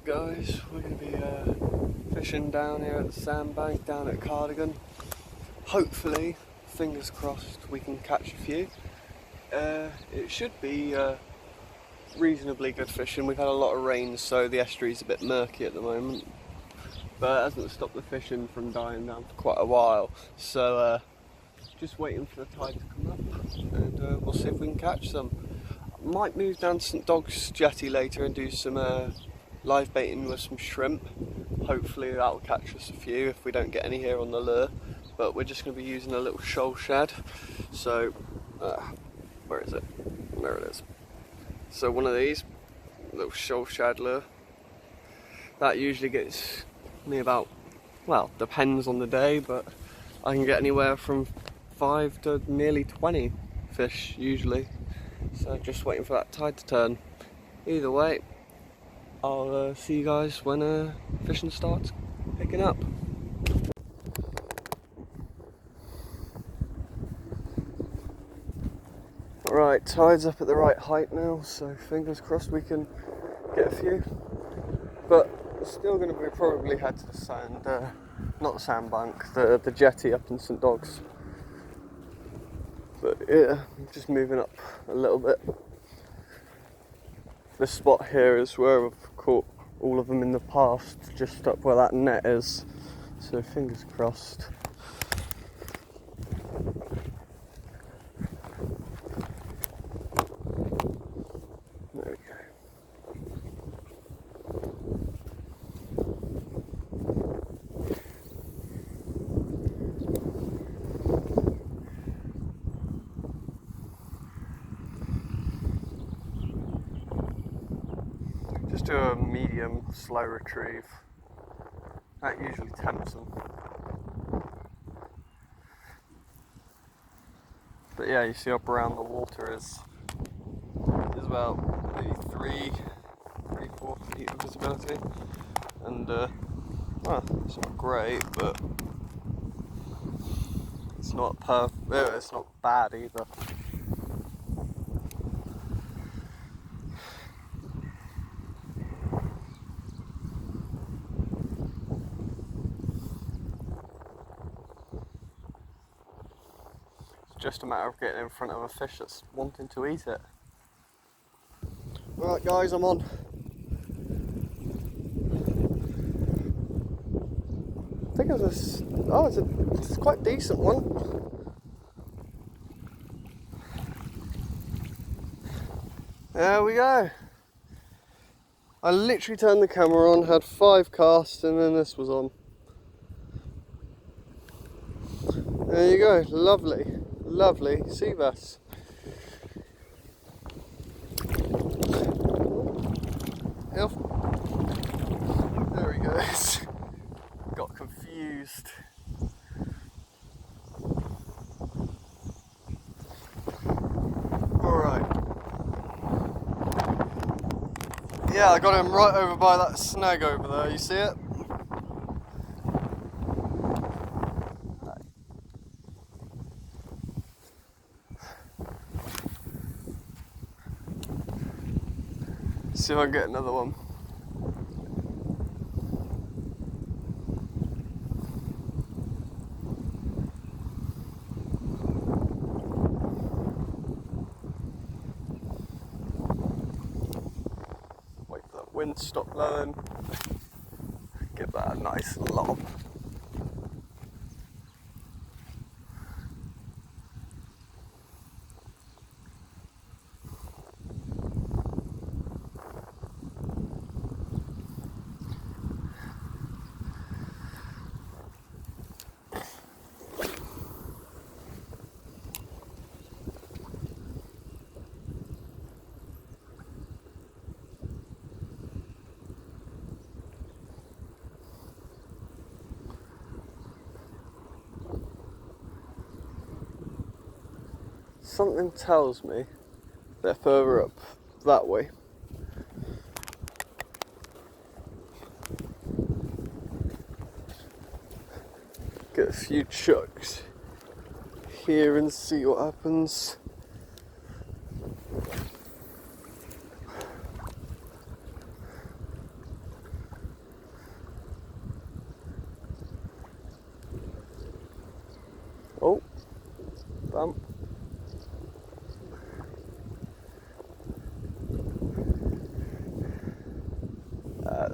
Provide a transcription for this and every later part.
Guys, we're going to be fishing down here at the sandbank down at Cardigan. Hopefully, fingers crossed, we can catch a few. It should be reasonably good fishing. We've had a lot of rain, so the estuary's a bit murky at the moment, but it hasn't stopped the fishing from dying down for quite a while, so just waiting for the tide to come up and we'll see if we can catch some. Might move down to St Dog's jetty later and do some live baiting with some shrimp. Hopefully that'll catch us a few if we don't get any here on the lure, but we're just going to be using a little shoal shad. So where is it? There it is. So one of these little shoal shad lure that usually gets me about, well, depends on the day, but I can get anywhere from 5 to nearly 20 fish usually. So just waiting for that tide to turn. Either way, I'll see you guys when fishing starts picking up. Right, tide's up at the right height now, so fingers crossed we can get a few. But still going to be probably head to the sand, not the sandbank, the jetty up in St Dog's. But yeah, just moving up a little bit. This spot here is where I've caught all of them in the past, just up where that net is. So fingers crossed. There we go. Just do a medium slow retrieve. That usually tempts them. But yeah, you see up around the water is about maybe 3-4 feet of visibility, and well, it's not great, but it's not it's not bad either. It's just a matter of getting in front of a fish that's wanting to eat it. Right guys, I'm on. I think it's quite a decent one. There we go. I literally turned the camera on, had 5 casts, and then this was on. There you go, lovely, lovely sea bass. There he goes. Got confused. Alright. Yeah, I got him right over by that snag over there, you see it? See if I can get another one. Wait for that wind to stop blowing. Give that a nice lob. Something tells me they're further up that way. Get a few chucks here and see what happens.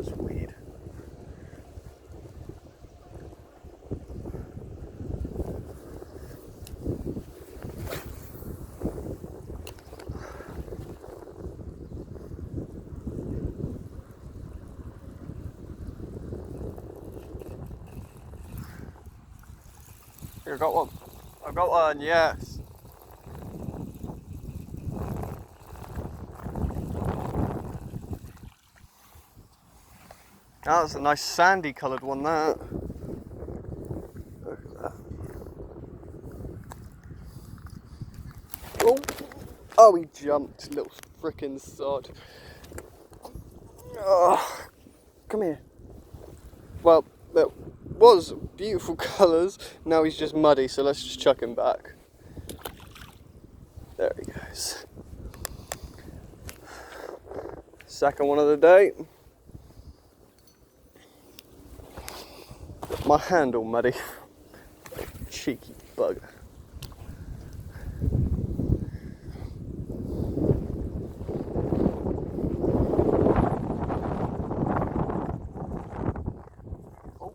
there's weed. Here, I got one. I've got one, yes. Oh, that's a nice sandy coloured one, that. Look at that. Oh, oh, he jumped, little frickin' sod. Oh, come here. Well, it was beautiful colours, now he's just muddy, so let's just chuck him back. There he goes. Second one of the day. My hand all muddy. Cheeky bugger. Oh.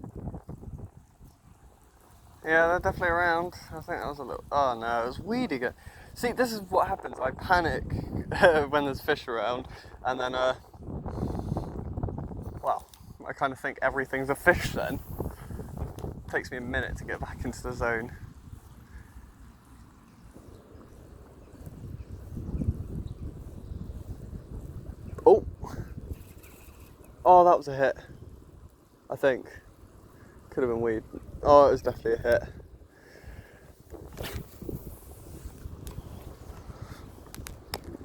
Yeah, they're definitely around. I think that was a little... Oh no, it was weed again. See, this is what happens. I panic when there's fish around, and then, well, I kind of think everything's a fish then. It takes me a minute to get back into the zone. Oh! Oh, that was a hit. I think. Could have been weed. Oh, it was definitely a hit.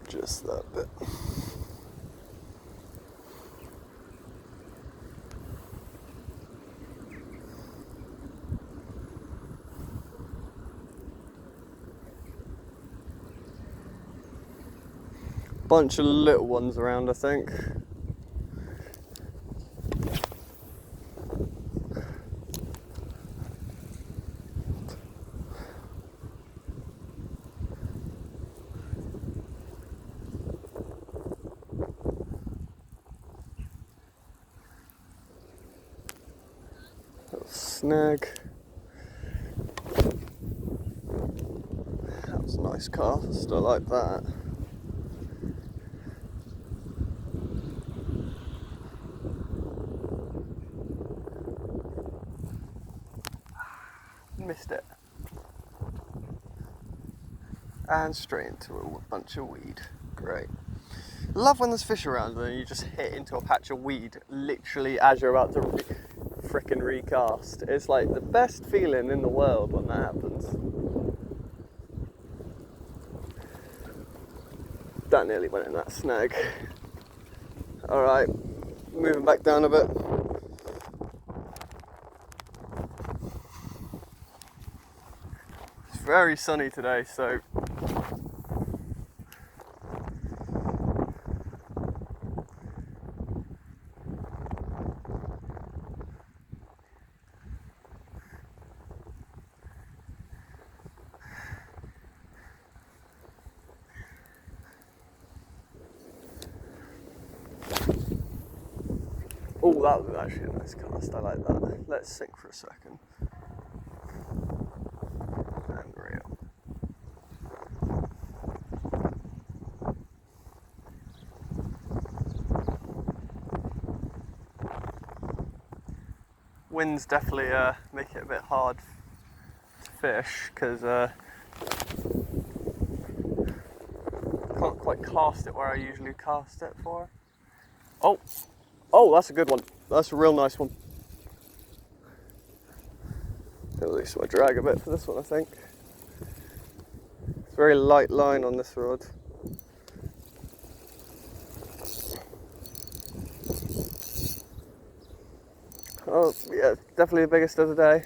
Just that bit. Bunch of little ones around, I think. Little snag. That was a nice cast, I like that. Missed it. And straight into a bunch of weed. Great. Love when there's fish around and you just hit into a patch of weed literally as you're about to frickin' recast. It's like the best feeling in the world when that happens. That nearly went in that snag. Alright, moving back down a bit. It's very sunny today, so oh, that was actually a nice cast, I like that. Let's sink for a second. And reel. Winds definitely make it a bit hard to fish, because can't quite cast it where I usually cast it for. Oh! Oh, that's a good one. That's a real nice one. At least I drag a bit for this one, I think. It's a very light line on this rod. Oh, yeah, definitely the biggest of the day.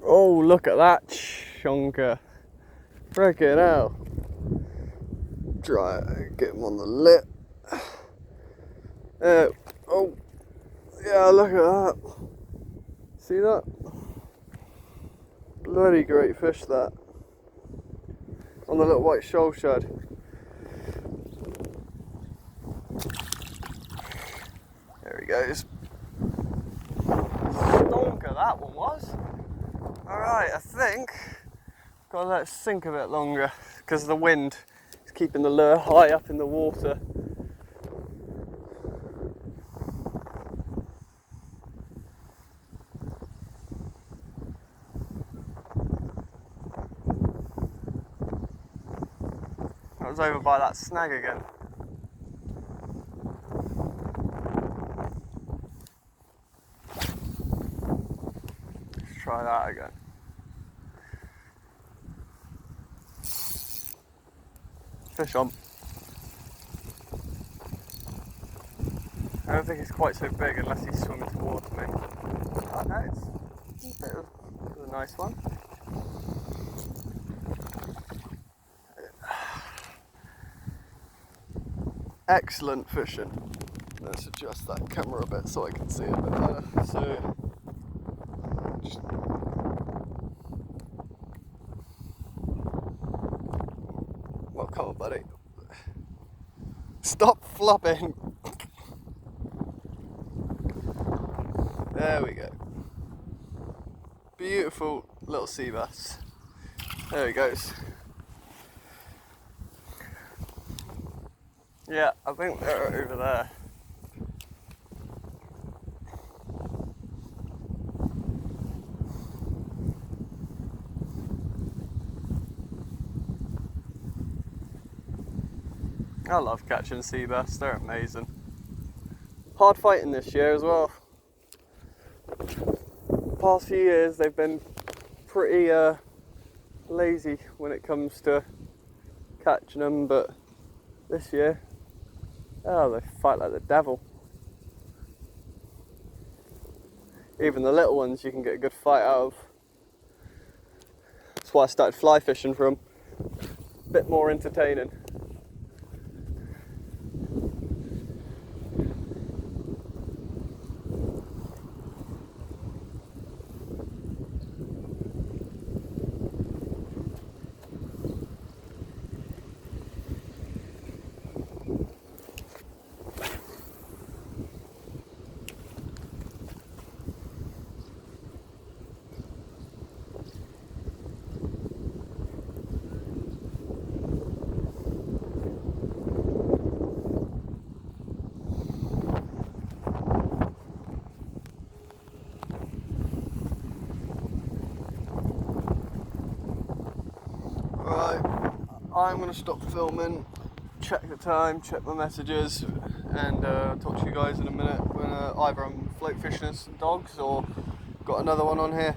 Oh, look at that chunker. Freaking hell. Try get him on the lip. Oh, Yeah, look at that. See that? Bloody great fish that. On the little white shoal shad. There he goes. Stonker that one was. Alright, I think gotta let it sink a bit longer because the wind is keeping the lure high up in the water. I was over by that snag again. Let's try that again. Fish on. I don't think it's quite so big unless he's swimming towards me. Oh no, it's a bit of a nice one. Excellent fishing. Let's adjust that camera a bit so I can see it a bit better. So, just well, come on, buddy. Stop flopping. There we go. Beautiful little sea bass. There he goes. Yeah, I think they're over there. I love catching sea bass, they're amazing. Hard fighting this year as well. Past few years they've been pretty lazy when it comes to catching them, but this year, oh, they fight like the devil. Even the little ones you can get a good fight out of. That's why I started fly fishing for them. A bit more entertaining. I'm going to stop filming, check the time, check my messages, and talk to you guys in a minute when either I'm float fishing with some dogs or got another one on here.